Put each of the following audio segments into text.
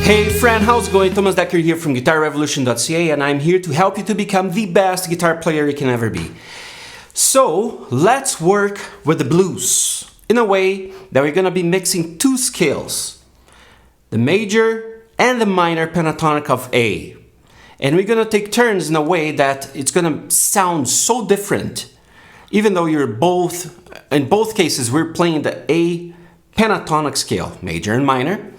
Hey friend, how's it going? Thomas Decker here from GuitarRevolution.ca, and I'm here to help you to become the best guitar player you can ever be. So let's work with the blues in a way that we're gonna be mixing two scales, the major and the minor pentatonic of A. And we're gonna take turns in a way that it's gonna sound so different. Even though in both cases, we're playing the A pentatonic scale, major and minor.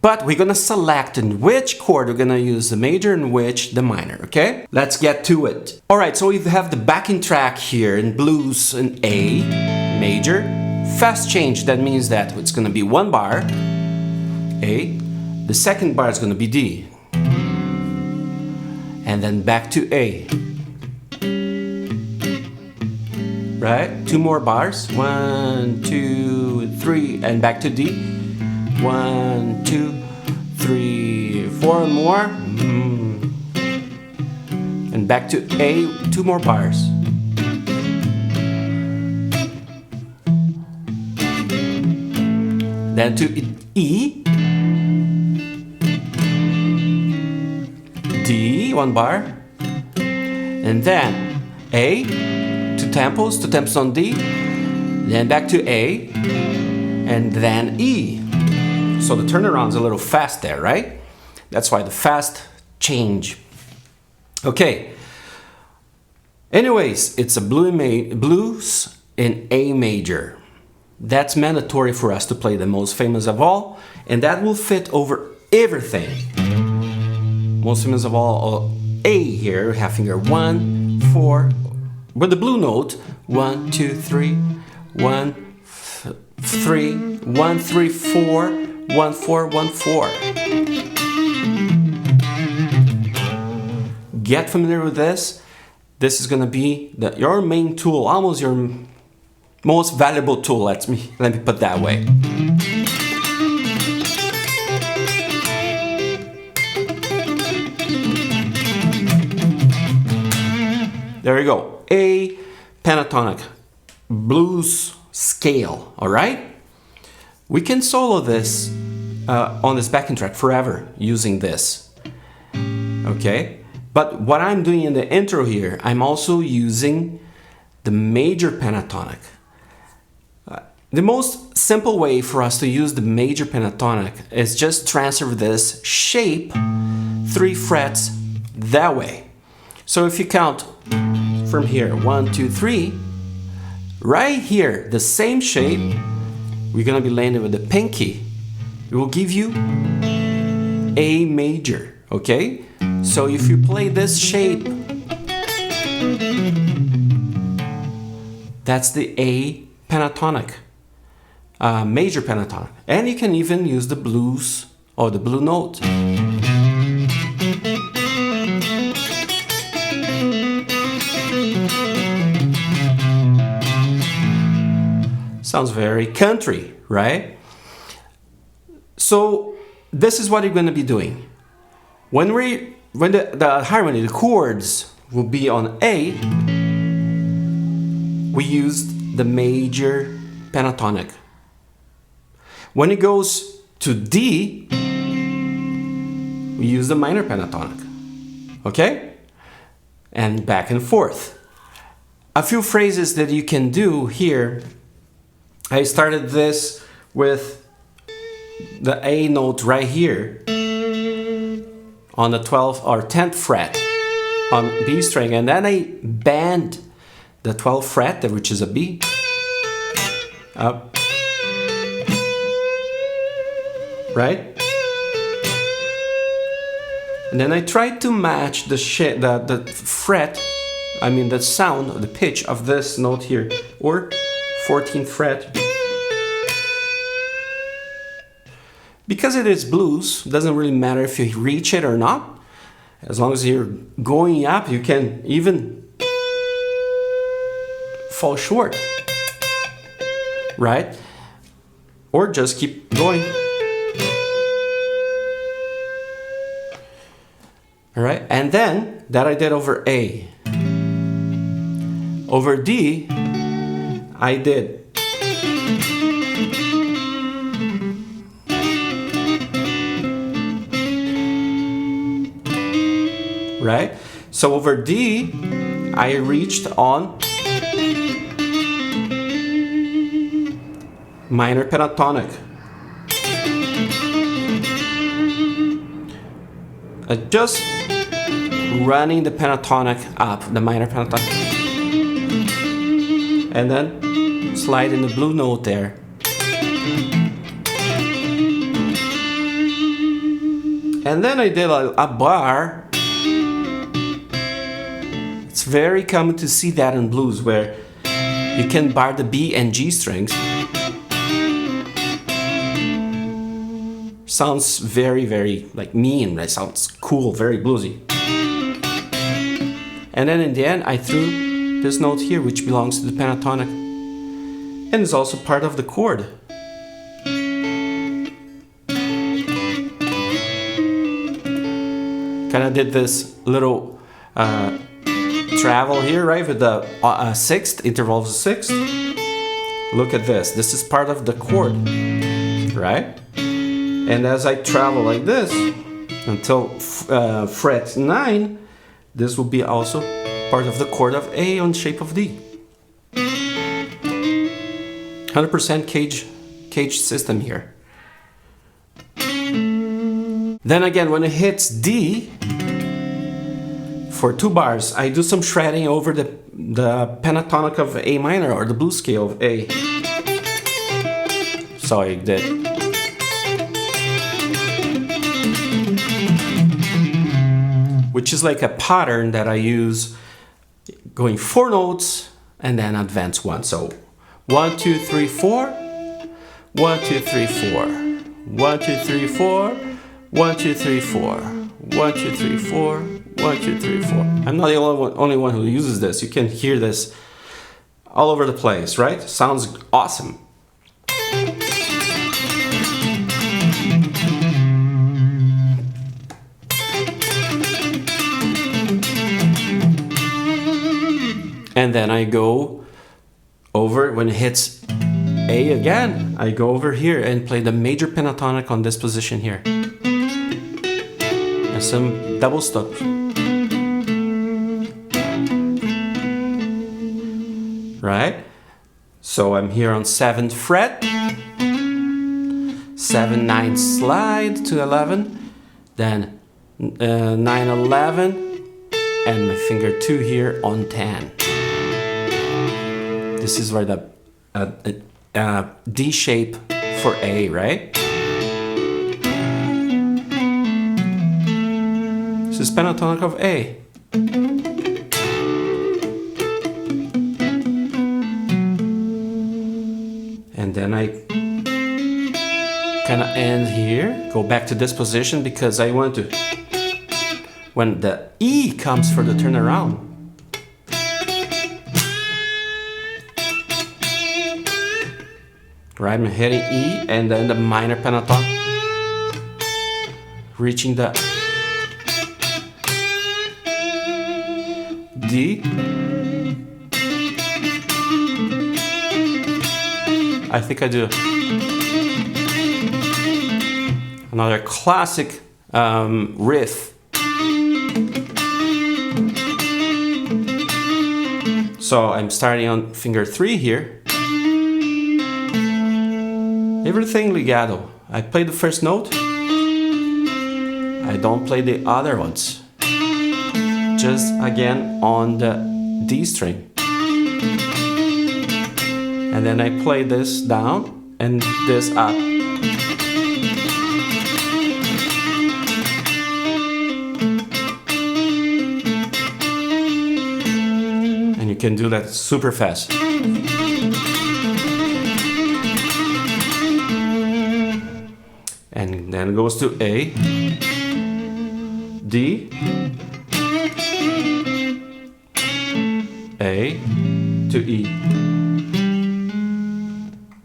But we're gonna select in which chord we're gonna use the major and which the minor, okay? Let's get to it. All right, so we have the backing track here in blues in A, major. Fast change, that means that it's gonna be one bar, A. The second bar is gonna be D. And then back to A. Right? Two more bars. 1, 2, 3, and back to D. 1, 2, 3, 4 more. And back to A, two more bars. Then to E, D, one bar. And then A, two tempos on D. Then back to A, and then E. So the turnaround's a little fast there, right? That's why the fast change. Okay. Anyways, it's a blues in A major. That's mandatory for us to play the most famous of all, and that will fit over everything. Most famous of all, A here, half finger 1, 4, with the blue note, 1, 2, 3, 1, 3, 1, 3, 4, 1, 4, 1, 4. Get familiar with this. This is gonna be your main tool, almost your most valuable tool. Let me put that way. There you go. A pentatonic blues scale. All right. We can solo this on this backing track forever using this, okay? But what I'm doing in the intro here, I'm also using the major pentatonic. The most simple way for us to use the major pentatonic is just transfer this shape 3 frets that way. So if you count from here, 1, 2, 3, right here, the same shape, we're gonna be landing with the pinky. It will give you A major, okay? So if you play this shape, that's the A pentatonic, major pentatonic. And you can even use the blues or the blue note. Sounds very country, right? So this is what you're going to be doing. When the harmony, the chords will be on A, we used the major pentatonic. When it goes to D, we use the minor pentatonic. Okay? And back and forth. A few phrases that you can do here. I started this with the A note right here on the 12th or 10th fret on B string, and then I bend the 12th fret, which is a B, up, right? And then I tried to match the fret, I mean the sound, the pitch of this note here, or 14th fret. Because it is blues, it doesn't really matter if you reach it or not. As long as you're going up, you can even fall short, right? Or just keep going. All right, and then that I did over A. Over D, I did right? So over D, I reached on minor pentatonic. Just running the pentatonic up, the minor pentatonic, and then slide in the blue note there. And then I did a bar. It's very common to see that in blues where you can bar the B and G strings. Sounds very, very like mean, right? Sounds cool, very bluesy. And then in the end, I threw this note here, which belongs to the pentatonic, and is also part of the chord. Kind of did this little travel here, right, with the sixth, interval of the sixth. Look at this. This is part of the chord, right? And as I travel like this until fret 9, this will be also part of the chord of A on shape of D. 100% cage system here. Then again, when it hits D, for 2 bars, I do some shredding over the pentatonic of A minor, or the blues scale of A. So I did. Which is like a pattern that I use going 4 notes and then advance 1. So 1, 2, 3, 4, 1, 2, 3, 4, 1, 2, 3, 4, 1, 2, 3, 4, 1, 2, 3, 4, 1, 2, 3, 4. I'm not the only one who uses this. You can hear this all over the place, right? Sounds awesome. And then I go over, when it hits A again, I go over here and play the major pentatonic on this position here. And some double stops. Right? So I'm here on 7th fret. 7, 9, slide to 11. Then 9, 11. And my finger 2 here on 10. This is where the D shape for A, right? This is pentatonic of A. And then I kind of end here, go back to this position because I want to, when the E comes for the turnaround, right, I'm hitting E and then the minor pentatonic, reaching the D. I think I do another classic riff. So I'm starting on finger 3 here. Everything legato. I play the first note. I don't play the other ones. Just again on the D string. And then I play this down and this up. And you can do that super fast. And then it goes to A, D, A to E.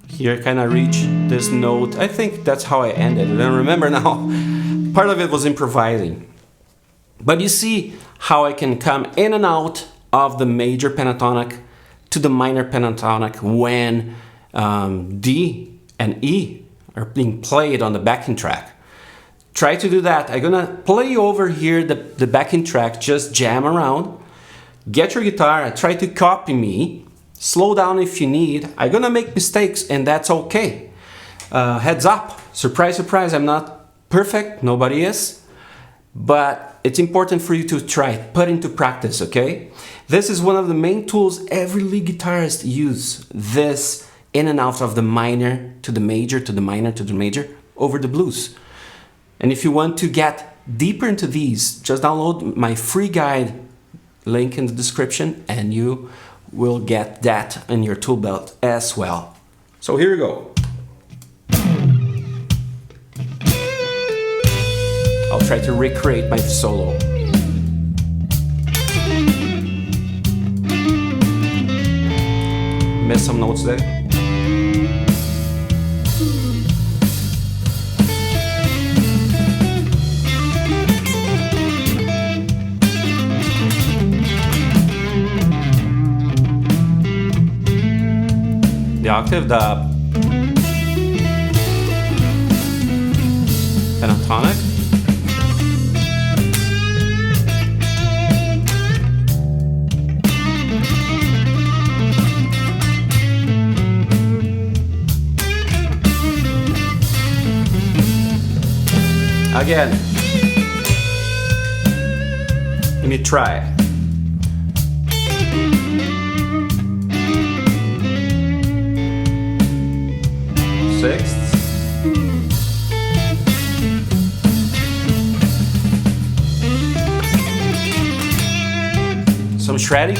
Here I kind of reach this note. I think that's how I ended. I don't remember now. Part of it was improvising. But you see how I can come in and out of the major pentatonic to the minor pentatonic when D and E are being played on the backing track. try to do that. I'm gonna play over here the backing track, just jam around. Get your guitar, try to copy me. Slow down if you need. I'm gonna make mistakes and that's okay. Heads up, surprise, surprise, I'm not perfect, nobody is. But it's important for you to try, put into practice, okay? This is one of the main tools every lead guitarist use. This in and out of the minor to the major, to the minor to the major, over the blues. And if you want to get deeper into these, just download my free guide, link in the description, and you will get that in your tool belt as well. So here we go. I'll try to recreate my solo. Missed some notes there. The octave, the pentatonic. Again, let me try. Sixths. Some shredding.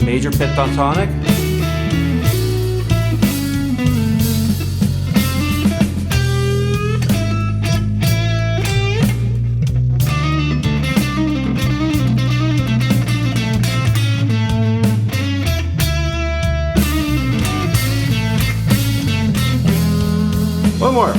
Major pentatonic. One more.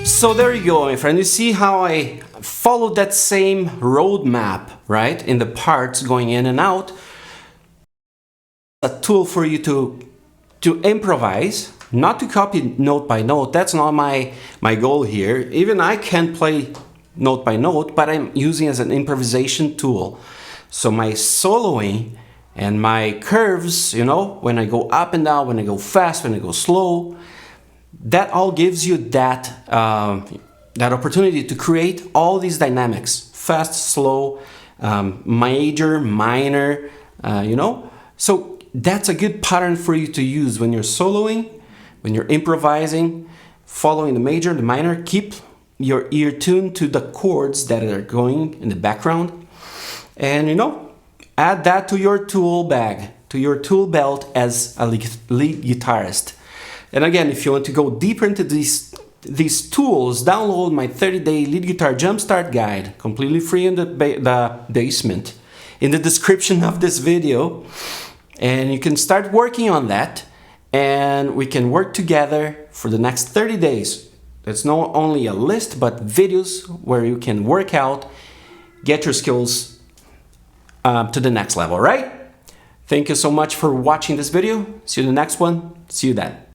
So there you go, my friend. You see how I followed that same roadmap, right? In the parts going in and out. A tool for you to improvise, not to copy note by note. That's not my goal here. Even I can play note by note, but I'm using it as an improvisation tool. So my soloing and my curves, you know, when I go up and down, when I go fast, when I go slow, that all gives you that that opportunity to create all these dynamics: fast, slow, major, minor, you know. So that's a good pattern for you to use when you're soloing, when you're improvising, following the major, the minor. Keep your ear tuned to the chords that are going in the background, and you know, add that to your tool bag, to your tool belt as a lead guitarist. And again, if you want to go deeper into these tools, download my 30-day lead guitar jumpstart guide, completely free in the basement, in the description of this video. And you can start working on that, and we can work together for the next 30 days. It's not only a list, but videos where you can work out, get your skills to the next level, right? Thank you so much for watching this video. See you in the next one. See you then.